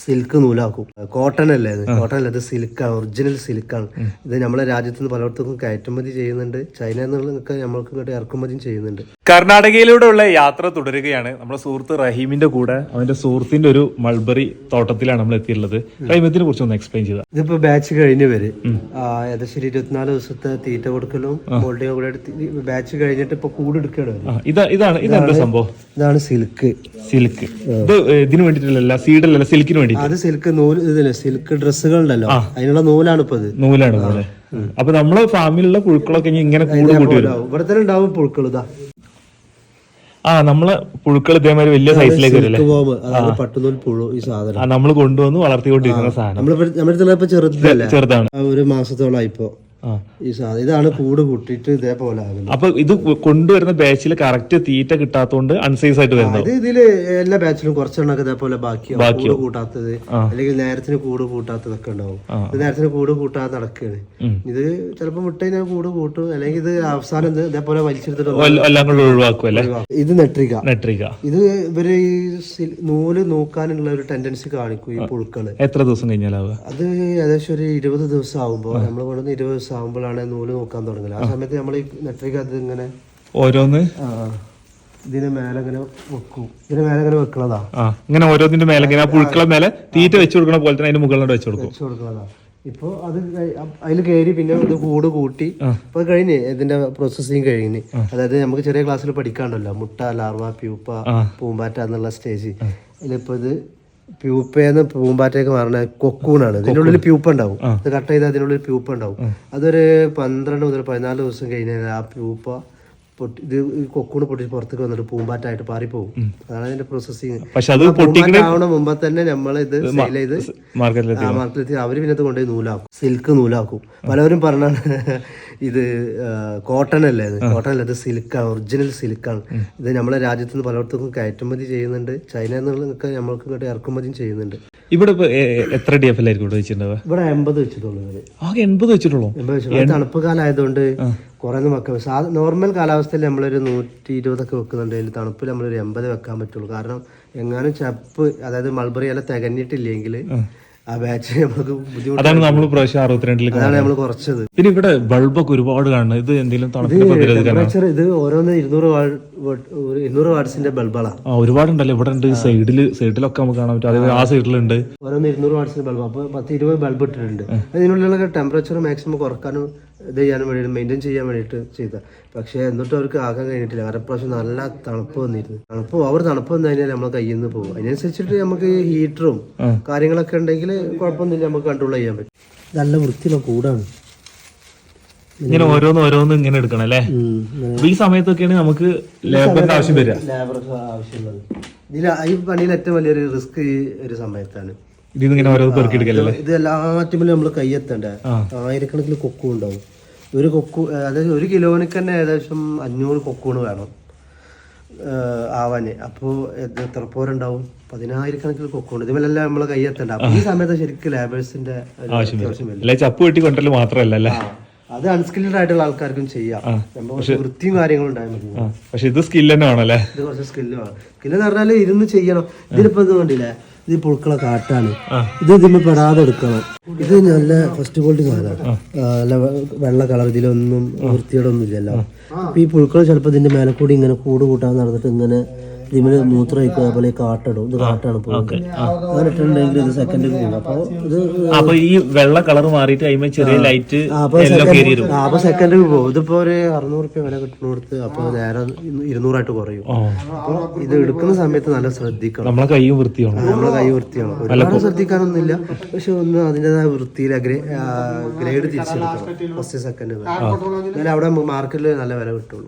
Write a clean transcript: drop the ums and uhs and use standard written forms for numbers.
Silk നൂലാക്കും. Cotton അല്ലേ ഇത്? Cotton അല്ല, ഇത് സിൽക്കാണ്, ഒറിജിനൽ സിൽക്കാണ്. ഇത് നമ്മളെ രാജ്യത്ത് നിന്ന് പലയിടത്തും കയറ്റുമതി ചെയ്യുന്നുണ്ട്. ചൈനയിൽ നിന്നൊക്കെ നമ്മൾക്ക് ഇങ്ങോട്ട് ഇറക്കുമതിയും ചെയ്യുന്നുണ്ട്. കർണാടകയിലൂടെയുള്ള യാത്ര തുടരുകയാണ്. നമ്മുടെ സുഹൃത്ത് റഹീമിന്റെ കൂടെ അവന്റെ സുഹൃത്തിന്റെ ഒരു മൾബറി തോട്ടത്തിലാണ് നമ്മൾ എത്തിയിട്ടുള്ളത്. റഹീമത്തിനെ കുറിച്ച് ഒന്ന് എക്സ്പ്ലെയിൻ ചെയ്ത. ഇതിപ്പോ ബാച്ച് കഴിഞ്ഞ് വരും. ഏകദേശം 24 ദിവസത്തെ തീറ്റ കൊടുക്കലും മോൾഡിങ് കൂടെ ബാച്ച് കഴിഞ്ഞിട്ട് ഇപ്പൊ കൂടെടുക്കുകയാണ്. ഇതാണ് സംഭവം. ഇതാണ് സിൽക്ക്. സിൽക്ക് ഇത് ഇതിന് വേണ്ടിയിട്ടല്ല, സീഡല്ല, സിൽക്കിന് വേണ്ടി. അത് സിൽക്ക് നൂല്, ഇതില്ല സിൽക്ക് ഡ്രസ്സുകൾ ഉണ്ടല്ലോ, അതിനുള്ള നൂലാണ് ഇപ്പൊ ഇത്. നൂലാണ് പോലെ. അപ്പൊ നമ്മളെ ഫാമിലുള്ള പുഴുക്കളൊക്കെ ഇങ്ങനെ കൂടി കൂട്ടി വരും. ഇവിടെ തന്നെ ഉണ്ടാവും പുഴുക്കൾ. ഇതാ നമ്മളെ പുഴുക്കൾ ഇതേമാതിരി വലിയ സൈസിലേക്ക് വരില്ലേ, പട്ടുനൂൽ പുഴു. ഈ സാധനം നമ്മൾ കൊണ്ടുവന്ന് വളർത്തിക്കൊണ്ടിരിക്കുന്ന സാധനം. നമ്മളിപ്പോ ചെറുതാണ്, ഒരു മാസത്തോളമായി ഇപ്പൊ. ഈ സാധനം ഇതാണ് കൂട് കൂട്ടിയിട്ട് ഇതേപോലെ ആകുന്നത്. അപ്പൊ ഇത് കൊണ്ടുവരുന്ന ബാച്ചിൽ കറക്റ്റ് തീറ്റ കിട്ടാത്തോണ്ട് അൺസൈസ് ആയിട്ട് വരുന്നത്. ഇതില് എല്ലാ ബാച്ചിലും കുറച്ചെണ്ണൊക്കെ ഇതേപോലെ ബാക്കിയോ കൂട്ടാത്തത്, അല്ലെങ്കിൽ നേരത്തിന് കൂട് കൂട്ടാത്തതൊക്കെ ഉണ്ടാവും. ഇത് നേരത്തിന് കൂട് കൂട്ടാതെ നടക്കുകയാണ്. ഇത് ചിലപ്പോ മുട്ടയിനെ കൂട് കൂട്ടും, അല്ലെങ്കിൽ ഇത് അവസാനം ഇതേപോലെ വലിച്ചെടുത്തിട്ട് ഒഴിവാക്കും അല്ലെ. ഇത് നെട്രിക. ഇത് ഇവര് ഈ നൂല് നോക്കാനുള്ള ഒരു ടെൻഡൻസി കാണിക്കും ഈ പുഴുക്കള്. എത്ര ദിവസം കഴിഞ്ഞാലാവുക? അത് ഏകദേശം ഒരു 20 ദിവസം ആകുമ്പോ നമ്മൾ കൊണ്ടുവന്ന് 20 ദിവസം ആകുമ്പോഴാണ് നൂല് നോക്കാൻ തുടങ്ങുന്നത്. ആ സമയത്ത് നമ്മൾ ഈ നെട്രിക അത് ഇങ്ങനെ ഓരോന്ന് ഇതിന് മേലെ ഇങ്ങനെ വെക്കും. ഇതിന് മേലെ ഇങ്ങനെ വെക്കണതാ. ഇങ്ങനെ ഓരോന്നിന്റെ മേലെ ഇങ്ങനെ പുഴുക്കളെ മേലെ തീറ്റ വെച്ച് കൊടുക്കണ പോലെ തന്നെ അതിന് മുകളിലോട്ട് വെച്ച് കൊടുക്കണതാ. ഇപ്പൊ അത് അതിൽ കയറി പിന്നെ ഇത് കൂട് കൂട്ടി ഇപ്പൊ കഴിഞ്ഞ് ഇതിന്റെ പ്രോസസ്സിങ് കഴിഞ്ഞ്. അതായത് നമുക്ക് ചെറിയ ക്ലാസ്സിൽ പഠിക്കാണ്ടല്ലോ, മുട്ട, ലാർവ, പ്യൂപ്പ, പൂമ്പാറ്റ എന്നുള്ള സ്റ്റേജ്. ഇതിലിപ്പോ ഇത് പ്യൂപ്പയെന്ന് പൂമ്പാറ്റയൊക്കെ മാറണ കൊക്കൂണാണ്. ഇതിനുള്ളിൽ പ്യൂപ്പ ഉണ്ടാവും. ഇത് കട്ട് ചെയ്താൽ അതിനുള്ളിൽ പ്യൂപ്പ ഉണ്ടാവും. അതൊരു 12 മുതൽ 14 ദിവസം കഴിഞ്ഞാൽ ആ പ്യൂപ്പ ഇത് കൊക്കൂണ് പൊട്ടിച്ച് പുറത്തേക്ക് വന്നിട്ട് പൂമ്പാറ്റായിട്ട് പാറിപ്പോവും. അതാണ് അതിന്റെ പ്രോസസ്സിങ്. ആവണ മുമ്പ് തന്നെ നമ്മൾ ഇത് സെയിൽ ചെയ്ത് മാർക്കറ്റിലെത്തി അവര് പിന്നെ കൊണ്ടുപോയി നൂലാക്കും, സിൽക്ക് നൂലാക്കും. പലവരും പറഞ്ഞാണ് ഇത് കോട്ടൺ അല്ലേ ഇത്? കോട്ടൺ അല്ല, ഇത് സിൽക്കാണ്, ഒറിജിനൽ സിൽക്കാണ്. ഇത് നമ്മളെ രാജ്യത്ത് നിന്ന് പലയിടത്തും കയറ്റുമതി ചെയ്യുന്നുണ്ട്. ചൈനയിൽ നിന്നൊക്കെ നമ്മൾക്ക് ഇങ്ങോട്ട് ഇറക്കുമതിയും ചെയ്യുന്നുണ്ട്. ഇവിടെ എത്ര DFL ആയിരിക്കും വെച്ചിട്ടുണ്ടാവുക? ഇവിടെ 80 വെച്ചിട്ടുള്ളൂ. 80 വെച്ചിട്ടുള്ളൂ. തണുപ്പ് കാലം ആയതുകൊണ്ട് കുറെ വെക്കാം. നോർമൽ കാലാവസ്ഥയിൽ നമ്മളൊരു 120 ഒക്കെ വെക്കുന്നുണ്ട്. അതിൽ തണുപ്പിൽ നമ്മളൊരു 80 വെക്കാൻ പറ്റുള്ളൂ. കാരണം എങ്ങാനും ചപ്പ്, അതായത് മൾബറി എല്ലാം തികഞ്ഞിട്ടില്ലെങ്കിൽ ആ ബാച്ച് നമുക്ക് ബുദ്ധിമുട്ട്. അതാണ് നമ്മൾ പ്രാവശ്യം 62 അതാണ് നമ്മൾ കുറച്ചത്. പിന്നെ ഇവിടെ ബൾബൊക്കെ ഒരുപാട് കാണുന്നത്. ഇത് എന്തെങ്കിലും ടെമ്പറേച്ചർ ഇത് ഓരോന്ന് 200 വാട്ട്സിന്റെ ബൾബുകളാണ്. ഒരുപാടുണ്ടല്ലോ. ഇവിടെ ഉണ്ട്, സൈഡിലൊക്കെ നമുക്ക് കാണാൻ പറ്റും. അതേപോലെ ആ സൈഡിലുണ്ട് ഓരോന്ന് 200 വാട്ട്സിന്റെ ബൾബ്. അപ്പൊ 10-20 ബൾബ് ഇട്ടിട്ടുണ്ട്. അതിനുള്ള ടെമ്പറേച്ചർ മാക്സിമം കുറക്കാനും ഇത് ചെയ്യാനും വേണ്ടിയിട്ട്, മെയിൻറ്റെയിൻ ചെയ്യാൻ വേണ്ടിയിട്ട് ചെയ്ത. പക്ഷെ എന്നിട്ടും അവർക്ക് ആക്കാൻ കഴിഞ്ഞിട്ടില്ല. കാരണം പ്രാവശ്യം നല്ല തണുപ്പ് വന്നിരുന്നു. തണുപ്പ് വന്നു കഴിഞ്ഞാൽ നമ്മളെ കയ്യിൽ നിന്ന് പോകും. അതിനനുസരിച്ചിട്ട് നമുക്ക് ഹീറ്ററും കാര്യങ്ങളൊക്കെ ഉണ്ടെങ്കിൽ കുഴപ്പമൊന്നുമില്ല, നമുക്ക് കൺട്രോൾ ചെയ്യാൻ പറ്റും. നല്ല വൃത്തിയുള്ള കൂടാണ്. ഇങ്ങനെ ഓരോന്ന് ഇങ്ങനെ എടുക്കണം അല്ലേ. ഈ സമയത്തൊക്കെയാണ് നമുക്ക് ലേബറിന്റെ ആവശ്യം വരിക. ആവശ്യമുള്ളത് ഈ പണിയിൽ ഏറ്റവും വലിയൊരു റിസ്ക് ഈ ഒരു സമയത്താണ്. ഇതിങ്ങനെ ഓരോ പെറുക്കിയെടുക്കല്ലേ. ഇത് എല്ലാറ്റിലും നമ്മൾ കയ്യെത്തണ്ടേ. ആയിരക്കണക്കിന് കൊക്കും ഉണ്ടാവും. ഒരു കൊക്കു, അതായത് 1 കിലോനിക്ക് തന്നെ ഏകദേശം 500 കൊക്കൂണ് വേണം ആവാന്. അപ്പോൾ എത്ര പോരുണ്ടാവും? 10,000 കൊക്കുണ്ട്. ഇതിമെല്ലാം നമ്മളെ കയ്യെത്തണ്ട. അപ്പൊ ഈ സമയത്ത് ശരിക്കും ലേബേഴ്സിന്റെ ആവശ്യം വരും. ചപ്പ് വെട്ടി കൊണ്ടല്ലേ മാത്രമല്ല, അത് അൺസ്കിൽഡ് ആയിട്ടുള്ള ആൾക്കാർക്കും ചെയ്യാം. വൃത്തിയും കാര്യങ്ങളും ഉണ്ടായാൽ മതി. പക്ഷെ ഇത് സ്കിൽ തന്നെ ആണല്ലേ. ഇത് കുറച്ച് സ്കില്ല് വേണം. സ്കില്ലെന്ന് പറഞ്ഞാല് ഇരുന്ന് ചെയ്യണം. ഇതിലിപ്പോ ഇത് കണ്ടില്ലേ, ഇത് പുഴുക്കളെ കാട്ടാണ്. ഇത് ഇതിന് പെടാതെ എടുക്കണം. ഇത് നല്ല ഫസ്റ്റ് ക്വാളിറ്റി സാധനമാണ്. നല്ല വെള്ള കളർ, ഇതിലൊന്നും വൃത്തിയോടൊന്നും ഇല്ലല്ലോ. അപ്പൊ ഈ പുഴുക്കൾ ചിലപ്പോൾ ഇതിന്റെ മേലെ കൂടി ഇങ്ങനെ കൂട് കൂട്ടാൻ നടന്നിട്ട് ഇങ്ങനെ ഇതിന് മൂത്രം ഒഴിക്കുക. അതുപോലെ കാട്ടിടും. ഇത് കാട്ടാണ് പോകുന്നത്. അങ്ങനെ ഇട്ടുണ്ടെങ്കിൽ ഇത് സെക്കൻഡ് പോകും. അപ്പൊ ഈ വെള്ള കളർ മാറിയിട്ട് അതിന് ചെറിയ ലൈറ്റ് അപ്പൊ സെക്കൻഡ് പോകും. ഇതിപ്പോ ഒരു 600 രൂപ വില കിട്ടുന്നിടത്ത് അപ്പൊ നേരെ 200 കുറയും. അപ്പൊ ഇത് എടുക്കുന്ന സമയത്ത് നല്ല ശ്രദ്ധിക്കണം. നമ്മളെ കൈ വൃത്തിയാണ്. ഒരുപാട് ശ്രദ്ധിക്കാനൊന്നുമില്ല. പക്ഷെ ഒന്ന് അതിൻ്റെതായ വൃത്തിയിൽ ഗ്രേഡ് തിരിച്ചെടുക്കണം. First second. എന്നാലും അവിടെ മാർക്കറ്റിൽ നല്ല വില കിട്ടുള്ളൂ.